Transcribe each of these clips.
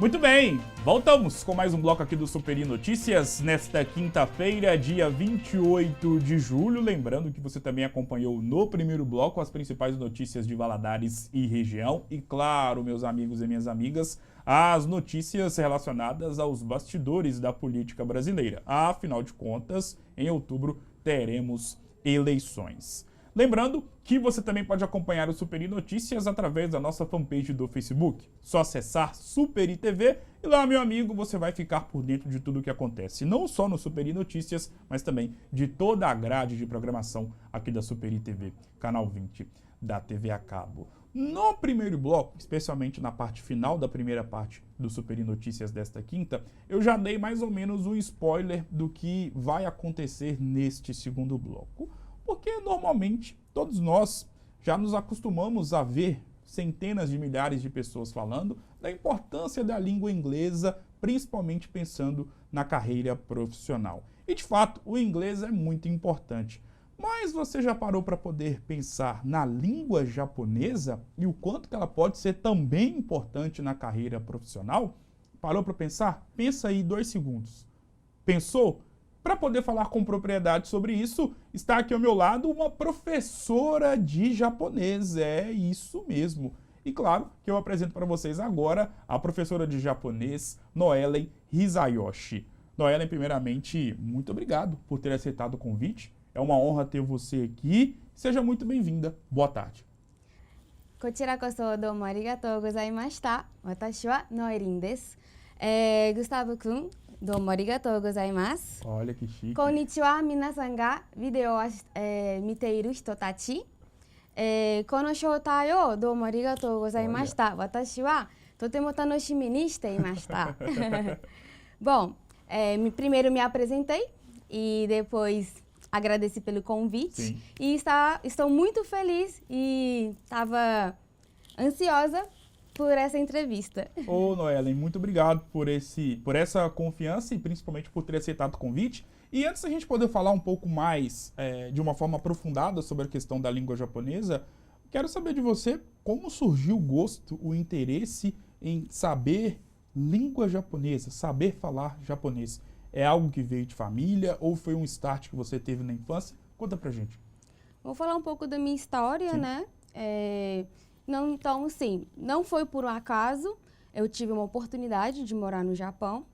Muito bem, voltamos com mais um bloco aqui do Superi Notícias nesta quinta-feira, dia 28 de julho. Lembrando que você também acompanhou no primeiro bloco as principais notícias de Valadares e região. E claro, meus amigos e minhas amigas, as notícias relacionadas aos bastidores da política brasileira. Afinal de contas, em outubro teremos eleições. Lembrando que você também pode acompanhar o Superi Notícias através da nossa fanpage do Facebook. Só acessar Superi TV e lá, meu amigo, você vai ficar por dentro de tudo o que acontece. Não só no Superi Notícias, mas também de toda a grade de programação aqui da Superi TV, canal 20 da TV a cabo. No primeiro bloco, especialmente na parte final da primeira parte do Superi Notícias desta quinta, eu já dei mais ou menos um spoiler do que vai acontecer neste segundo bloco. Porque normalmente todos nós já nos acostumamos a ver centenas de milhares de pessoas falando da importância da língua inglesa, principalmente pensando na carreira profissional. E de fato, o inglês é muito importante. Mas você já parou para poder pensar na língua japonesa e o quanto que ela pode ser também importante na carreira profissional? Parou para pensar? Pensa aí 2 segundos. Pensou? Para poder falar com propriedade sobre isso, está aqui ao meu lado uma professora de japonês. É isso mesmo. E claro que eu apresento para vocês agora a professora de japonês, Noellen Hisayoshi. Noellen, primeiramente, muito obrigado por ter aceitado o convite. É uma honra ter você aqui. Seja muito bem-vinda. Boa tarde. こちらこそどうもありがとうございました。私はノエリンです。グスタブ君、どうもありがとうございます。 Olha que chique. こんにちは、皆さんがビデオを、見ている人たち。この招待をどうもありがとうございました。私はとても楽しみにしていました。Bom, primeiro me apresentei e depois agradeci pelo convite. Sim. E estou muito feliz e estava ansiosa por essa entrevista. Ô, Noellen, muito obrigado por essa confiança e principalmente por ter aceitado o convite. E antes da gente poder falar um pouco mais, de uma forma aprofundada sobre a questão da língua japonesa, quero saber de você como surgiu o gosto, o interesse em saber língua japonesa, saber falar japonês. É algo que veio de família ou foi um start que você teve na infância? Conta pra gente. Vou falar um pouco da minha história, Sim. né? Então, sim, não foi por um acaso. Eu tive uma oportunidade de morar no Japão.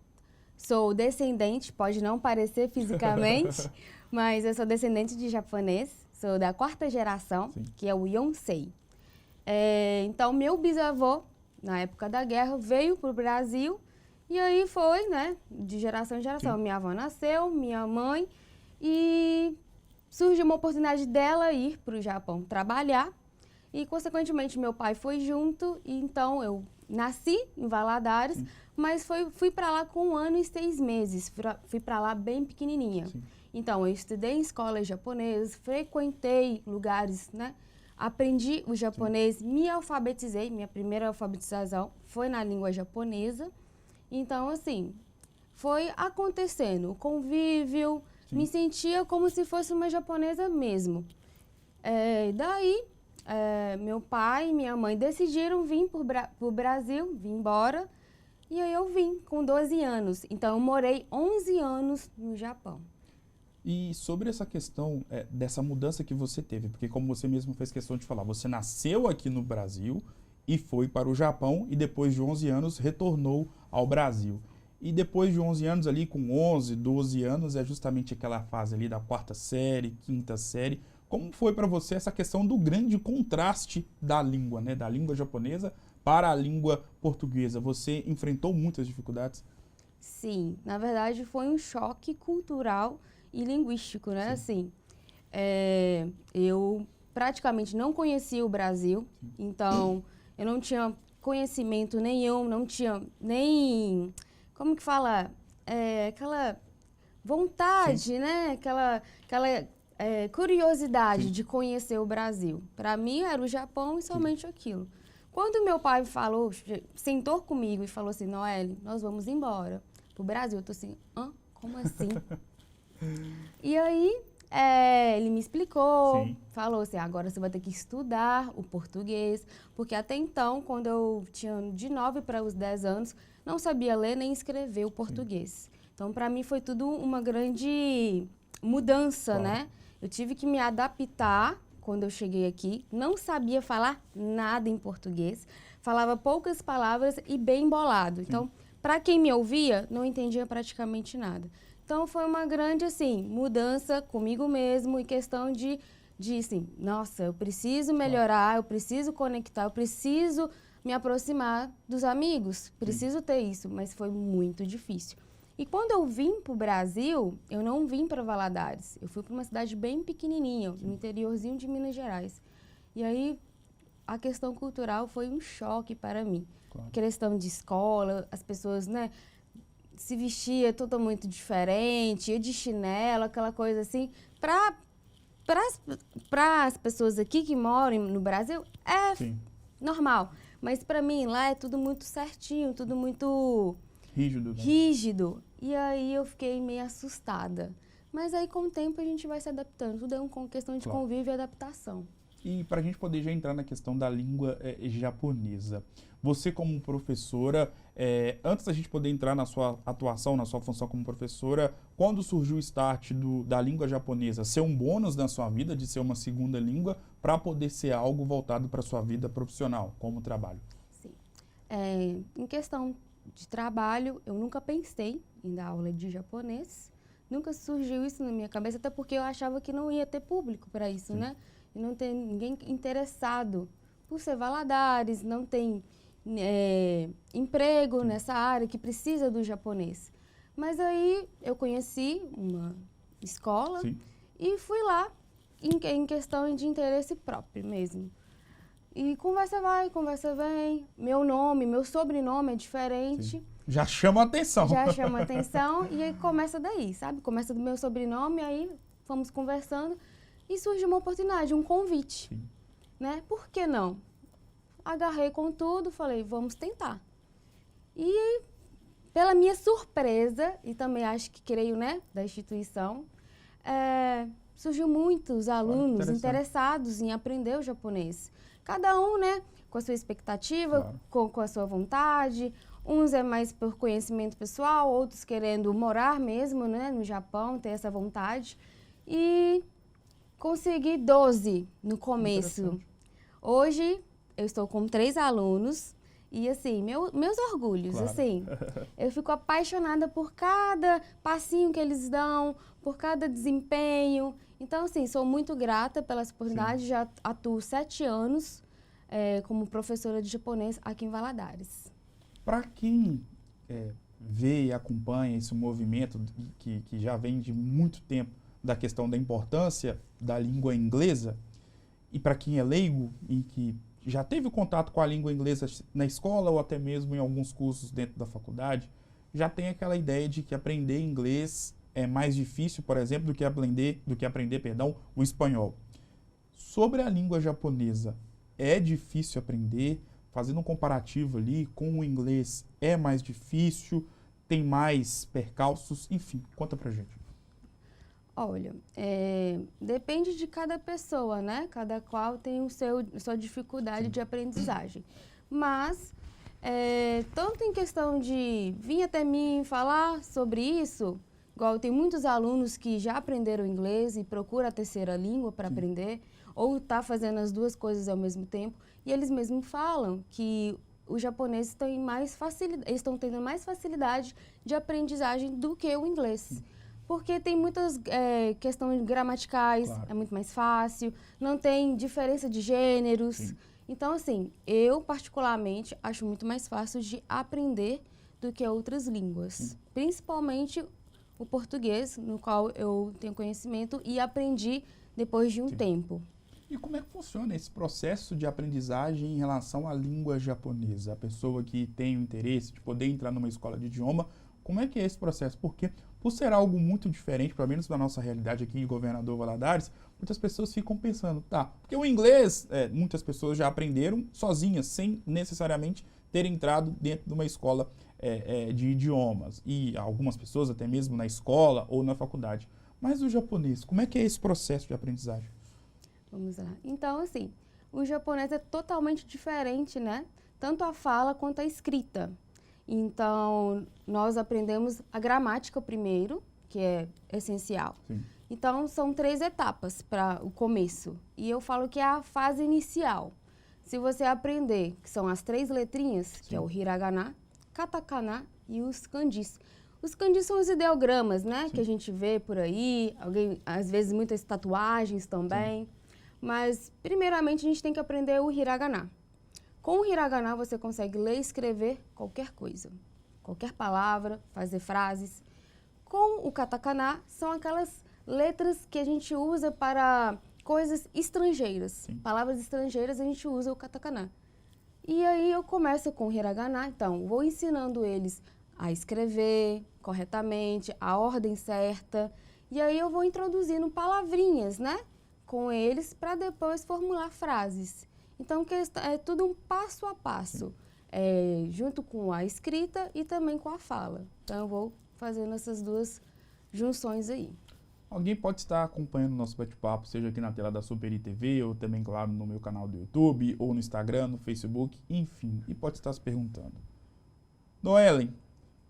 Sou descendente, pode não parecer fisicamente, mas eu sou descendente de japonês. Sou da 4ª geração, Sim. que é o Yonsei. Então, meu bisavô, na época da guerra, veio para o Brasil. E aí foi, né, de geração em geração. Sim. Minha avó nasceu, minha mãe, e surgiu uma oportunidade dela ir para o Japão trabalhar. E, consequentemente, meu pai foi junto, e então eu nasci em Valadares, Sim. mas fui para lá com 1 ano e 6 meses. Fui para lá bem pequenininha. Sim. Então, eu estudei em escolas japonesas, frequentei lugares, né? Aprendi o japonês, me alfabetizei. Minha primeira alfabetização foi na língua japonesa. Então, assim, foi acontecendo. O convívio, Sim. me sentia como se fosse uma japonesa mesmo. Daí, meu pai e minha mãe decidiram vir para o Brasil, vir embora. E aí eu vim com 12 anos. Então, eu morei 11 anos no Japão. E sobre essa questão dessa mudança que você teve, porque como você mesmo fez questão de falar, você nasceu aqui no Brasil e foi para o Japão e depois de 11 anos retornou ao Brasil. E depois de 11 anos ali, com 11, 12 anos, é justamente aquela fase ali da 4ª série, 5ª série. Como foi para você essa questão do grande contraste da língua, né? Da língua japonesa para a língua portuguesa? Você enfrentou muitas dificuldades? Sim, na verdade foi um choque cultural e linguístico, né? Assim, eu praticamente não conhecia o Brasil, então eu não tinha conhecimento nenhum, não tinha nem, como que fala, aquela vontade, Sim. né? Aquela curiosidade Sim. de conhecer o Brasil. Para mim era o Japão e somente aquilo. Quando meu pai falou, sentou comigo e falou assim, Noellen, nós vamos embora pro Brasil. Eu tô assim, hã? Como assim? E aí, ele me explicou, Sim. falou assim, agora você vai ter que estudar o português, porque até então, quando eu tinha de 9 para os 10 anos, não sabia ler nem escrever o português. Então, para mim, foi tudo uma grande mudança, né? Eu tive que me adaptar quando eu cheguei aqui. Não sabia falar nada em português. Falava poucas palavras e bem embolado. Então, para quem me ouvia, não entendia praticamente nada. Então, foi uma grande, assim, mudança comigo mesmo e questão de assim, nossa, eu preciso melhorar, eu preciso conectar, eu preciso me aproximar dos amigos, preciso ter isso, mas foi muito difícil. E quando eu vim para o Brasil, eu não vim para Valadares, eu fui para uma cidade bem pequenininha, no interiorzinho de Minas Gerais. E aí, a questão cultural foi um choque para mim. Claro. Questão de escola, as pessoas, né, se vestia totalmente diferente, ia de chinelo, aquela coisa assim. Para as pessoas aqui que moram no Brasil, é normal. Mas para mim, lá é tudo muito certinho, tudo muito rígido, né? Rígido. E aí eu fiquei meio assustada. Mas aí com o tempo a gente vai se adaptando. Tudo é uma questão de convívio e adaptação. E para a gente poder já entrar na questão da língua japonesa, você como professora, antes da gente poder entrar na sua atuação, na sua função como professora, quando surgiu o start da língua japonesa, ser um bônus na sua vida, de ser uma segunda língua, para poder ser algo voltado para a sua vida profissional, como trabalho? Sim. Em questão de trabalho, eu nunca pensei em dar aula de japonês, nunca surgiu isso na minha cabeça, até porque eu achava que não ia ter público para isso, né? E não tem ninguém interessado por ser Valadares, não tem emprego nessa área que precisa do japonês. Mas aí eu conheci uma escola e fui lá em questão de interesse próprio mesmo. E conversa vai, conversa vem, meu sobrenome é diferente. Sim. Já chama a atenção. Já chama a atenção e aí começa daí, sabe? Começa do meu sobrenome, aí fomos conversando. E surge uma oportunidade, um convite, né? Por que não? Agarrei com tudo, falei, vamos tentar. E pela minha surpresa, e também acho que creio, né, da instituição, surgiu muitos alunos interessados em aprender o japonês. Cada um, né, com a sua expectativa, com a sua vontade. Uns é mais por conhecimento pessoal, outros querendo morar mesmo, né, no Japão, ter essa vontade. E consegui 12 no começo. Hoje, eu estou com 3 alunos e, assim, meus orgulhos, assim. Eu fico apaixonada por cada passinho que eles dão, por cada desempenho. Então, assim, sou muito grata pela oportunidade. Já atuo 7 anos como professora de japonês aqui em Valadares. Para quem vê e acompanha esse movimento que já vem de muito tempo, da questão da importância da língua inglesa, e para quem é leigo e que já teve contato com a língua inglesa na escola ou até mesmo em alguns cursos dentro da faculdade, já tem aquela ideia de que aprender inglês é mais difícil, por exemplo, do que aprender, o espanhol. Sobre a língua japonesa, é difícil aprender? Fazendo um comparativo ali com o inglês, é mais difícil? Tem mais percalços? Enfim, conta pra gente. Olha, depende de cada pessoa, né? Cada qual tem sua dificuldade de aprendizagem. Mas, tanto em questão de vir até mim falar sobre isso, igual tem muitos alunos que já aprenderam inglês e procuram a terceira língua para aprender, ou tá fazendo as duas coisas ao mesmo tempo, e eles mesmos falam que os japoneses estão tendo mais facilidade de aprendizagem do que o inglês. Porque tem muitas questões gramaticais, é muito mais fácil, não tem diferença de gêneros. Então, assim, eu particularmente acho muito mais fácil de aprender do que outras línguas. Principalmente o português, no qual eu tenho conhecimento e aprendi depois de um tempo. E como é que funciona esse processo de aprendizagem em relação à língua japonesa? A pessoa que tem o interesse de poder entrar numa escola de idioma, como é que é esse processo? Porque, por ser algo muito diferente, pelo menos da nossa realidade aqui em Governador Valadares, muitas pessoas ficam pensando, porque o inglês, muitas pessoas já aprenderam sozinhas, sem necessariamente ter entrado dentro de uma escola de idiomas. E algumas pessoas até mesmo na escola ou na faculdade. Mas o japonês, como é que é esse processo de aprendizagem? Vamos lá. Então, assim, o japonês é totalmente diferente, né? Tanto a fala quanto a escrita. Então, nós aprendemos a gramática primeiro, que é essencial. Sim. Então, são 3 etapas para o começo. E eu falo que é a fase inicial. Se você aprender, que são as 3 letrinhas, Sim. que é o hiragana, katakana e os kanjis. Os kanjis são os ideogramas, né? Sim. Que a gente vê por aí, às vezes muitas tatuagens também. Sim. Mas, primeiramente, a gente tem que aprender o hiragana. Com o hiragana, você consegue ler e escrever qualquer coisa. Qualquer palavra, fazer frases. Com o katakana, são aquelas letras que a gente usa para coisas estrangeiras. Sim. Palavras estrangeiras, a gente usa o katakana. E aí eu começo com o hiragana, então vou ensinando eles a escrever corretamente, a ordem certa. E aí eu vou introduzindo palavrinhas, né, com eles para depois formular frases. Então é tudo um passo a passo, junto com a escrita e também com a fala. Então eu vou fazendo essas 2 junções aí. Alguém pode estar acompanhando o nosso bate-papo, seja aqui na tela da Superi TV, ou também, claro, no meu canal do YouTube, ou no Instagram, no Facebook, enfim, e pode estar se perguntando: Noellen,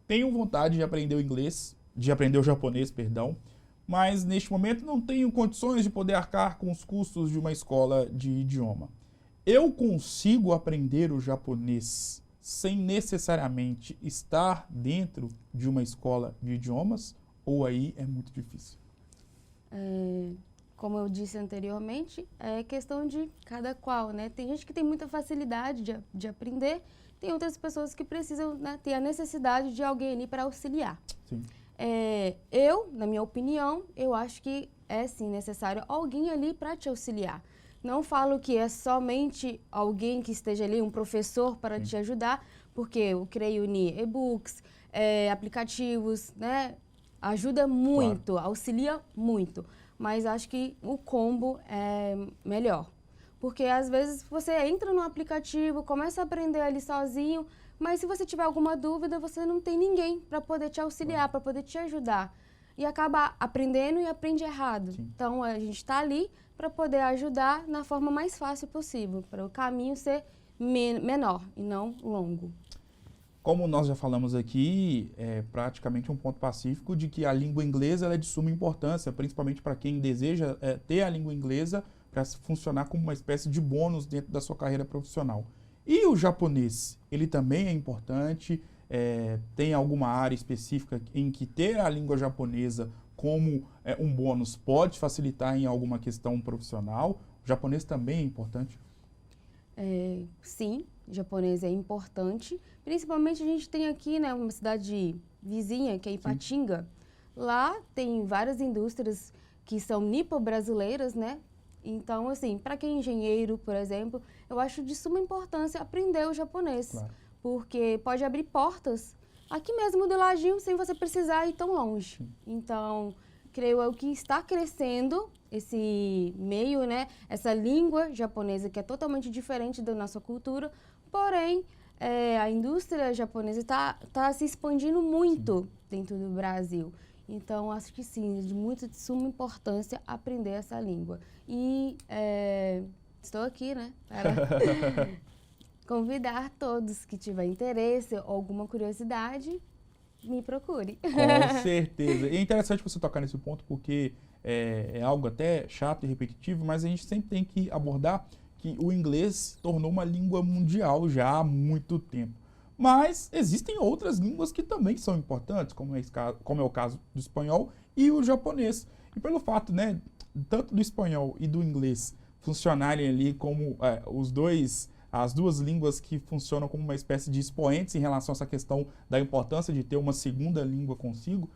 tenho vontade de aprender o inglês, de aprender o japonês, perdão, mas neste momento não tenho condições de poder arcar com os custos de uma escola de idioma. Eu consigo aprender o japonês sem necessariamente estar dentro de uma escola de idiomas, ou aí é muito difícil? Como eu disse anteriormente, é questão de cada qual, né? Tem gente que tem muita facilidade de aprender, tem outras pessoas que precisam, né, ter a necessidade de alguém ali para auxiliar. Sim. Na minha opinião, eu acho que é sim necessário alguém ali para te auxiliar. Não falo que é somente alguém que esteja ali, um professor para te ajudar, porque eu creio em e-books, aplicativos, né? Ajuda muito, claro, auxilia muito, mas acho que o combo é melhor. Porque às vezes você entra no aplicativo, começa a aprender ali sozinho, mas se você tiver alguma dúvida, você não tem ninguém para poder te auxiliar, para poder te ajudar. E acaba aprendendo e aprende errado. Sim. Então a gente está ali para poder ajudar na forma mais fácil possível, para o caminho ser menor e não longo. Como nós já falamos aqui, é praticamente um ponto pacífico de que a língua inglesa ela é de suma importância, principalmente para quem deseja ter a língua inglesa para funcionar como uma espécie de bônus dentro da sua carreira profissional. E o japonês, ele também é importante, tem alguma área específica em que ter a língua japonesa como um bônus pode facilitar em alguma questão profissional? O japonês também é importante? Sim, o japonês é importante. Principalmente a gente tem aqui, né, uma cidade vizinha, que é Ipatinga. Sim. Lá tem várias indústrias que são nipo-brasileiras, né? Então, assim, para quem é engenheiro, por exemplo, eu acho de suma importância aprender o japonês. Claro. Porque pode abrir portas aqui mesmo do ladinho, sem você precisar ir tão longe. Sim. Então, creio eu que está crescendo esse meio, né? Essa língua japonesa que é totalmente diferente da nossa cultura, porém, a indústria japonesa está se expandindo muito. Sim. Dentro do Brasil. Então, acho que sim, de suma importância aprender essa língua. E estou aqui, né, para convidar todos que tiverem interesse ou alguma curiosidade, me procure. Com certeza. E é interessante você tocar nesse ponto porque é algo até chato e repetitivo, mas a gente sempre tem que abordar que o inglês se tornou uma língua mundial já há muito tempo. Mas existem outras línguas que também são importantes, como é o caso do espanhol e o japonês. E pelo fato, né, tanto do espanhol e do inglês funcionarem ali como as duas línguas que funcionam como uma espécie de expoentes em relação a essa questão da importância de ter uma segunda língua consigo,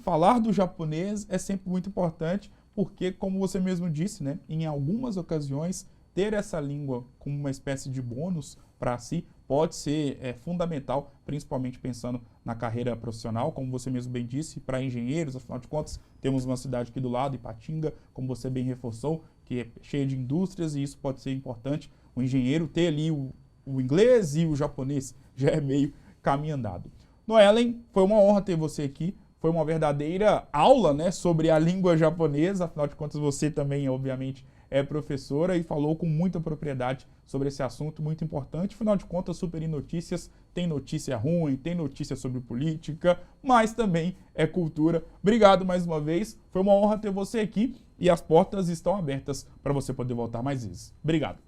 falar do japonês é sempre muito importante, porque, como você mesmo disse, né, em algumas ocasiões, ter essa língua como uma espécie de bônus para si pode ser fundamental, principalmente pensando na carreira profissional, como você mesmo bem disse, para engenheiros. Afinal de contas, temos uma cidade aqui do lado, Ipatinga, como você bem reforçou, que é cheia de indústrias, e isso pode ser importante. O engenheiro ter ali o inglês e o japonês já é meio caminho andado. Noellen, foi uma honra ter você aqui. Foi uma verdadeira aula, né, sobre a língua japonesa. Afinal de contas, você também, obviamente, é professora e falou com muita propriedade sobre esse assunto muito importante. Afinal de contas, Super Notícias tem notícia ruim, tem notícia sobre política, mas também é cultura. Obrigado mais uma vez, foi uma honra ter você aqui e as portas estão abertas para você poder voltar mais vezes. Obrigado.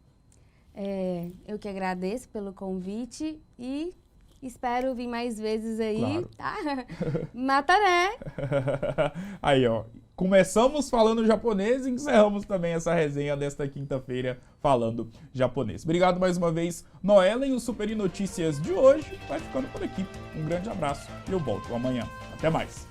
Eu que agradeço pelo convite e espero vir mais vezes aí, claro. Tá? Mataré! Aí, ó. Começamos falando japonês e encerramos também essa resenha desta quinta-feira falando japonês. Obrigado mais uma vez, Noellen. O Super Notícias de hoje vai ficando por aqui. Um grande abraço e eu volto amanhã. Até mais!